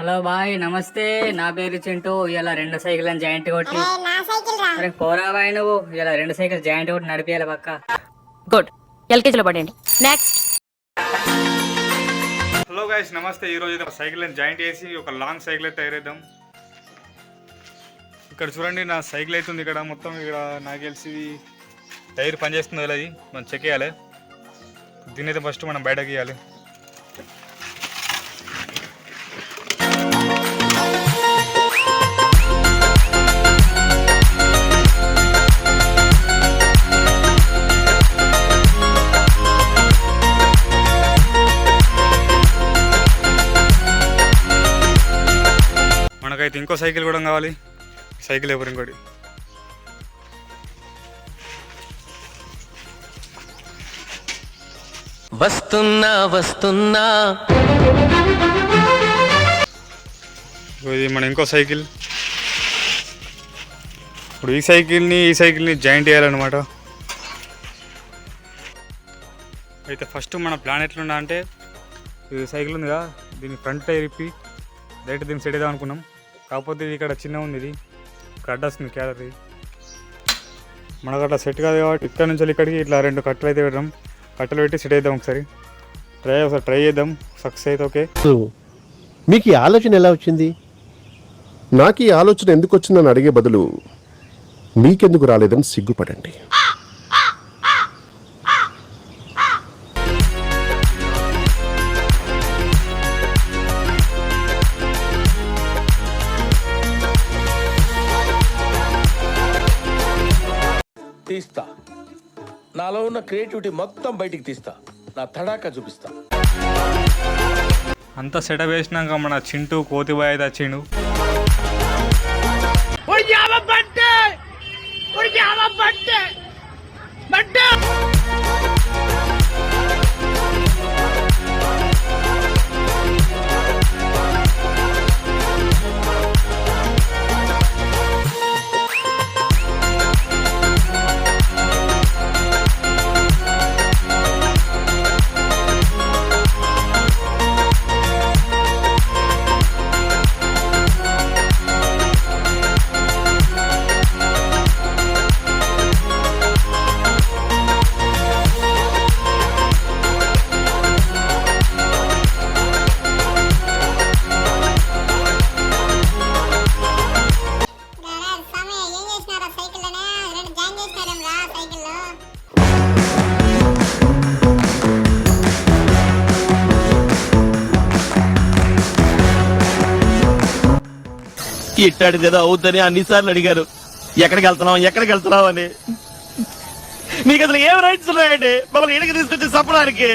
Hello bye నమస్తే. నా పేరు చింటూ. ఇలా 2 సైకిల్ జాయింట్ కొట్టి అరే పోరా బాయ్, నువ్వు ఇలా 2 సైకిల్ జాయింట్ కొట్టి నడిపియాలి పక్క. గుడ్, ఎల్కేజీలో పడండి. నెక్స్ట్. హలో గైస్ నమస్తే. ఈరోజు అయితే సైకిల్ జాయింట్ చేసి ఒక లాంగ్ సైకిల్ అయితే తయారేద్దాం. ఇక్కడ చూడండి నా సైకిల్ అవుతుంది. ఇక్కడ మొత్తం ఇక్కడ నాకు తెలిసి టైర్ పనిచేస్తుంది కదా, అది మనం చెక్ చేయాలి. దీన్ని అయితే ఫస్ట్ మనం బయటకు ఇవ్వాలి. మనకైతే ఇంకో సైకిల్ కూడా కావాలి. సైకిల్ ఎవరు ఇంకోటి. వస్తున్నా వస్తున్నా ఇది మన ఇంకో సైకిల్. ఇప్పుడు ఈ సైకిల్ని జాయింట్ చేయాలన్నమాట. అయితే ఫస్ట్ మన ప్లాన్ ఎట్లుందా అంటే, ఇది సైకిల్ ఉంది కదా, దీని ఫ్రంట్ టైర్ ఇప్పి డైరెక్ట్ దీన్ని సెట్ చేద్దాం అనుకున్నాం. కాకపోతే ఇది ఇక్కడ చిన్న ఉంది, ఇది ఇక్కడ అడ్డొస్తుంది క్యాలరీ. మనకు అట్లా సెట్ కాదు కాబట్టి ఇక్కడ నుంచి ఇక్కడికి ఇట్లా 2 కట్టలు అయితే పెట్టాం. కట్టలు పెట్టి సెట్ చేద్దాం. ఒకసారి ట్రై చేద్దాం. సక్సెస్ అయితే ఓకే. మీకు ఈ ఆలోచన ఎలా వచ్చింది? నాకు ఈ ఆలోచన ఎందుకు వచ్చిందని అడిగే బదులు మీకెందుకు రాలేదని సిగ్గుపడండి. తీస్తా, నాలో ఉన్న క్రియేటివిటీ మొత్తం బయటికి తీస్తా, నా తడాకా చూపిస్తా. అంతా సెటప్ వేసినాక మన చింటూ కోతిబాయ్ అయితే వచ్చిండు. ఇట్టాడు కదా అవుద్దని అన్నిసార్లు అడిగారు, ఎక్కడికి వెళ్తున్నావు అని. మీకు అసలు ఏం రైట్స్ ఉన్నాయండి మమ్మల్ని ఇడికి తీసుకొచ్చి చెప్పడానికి?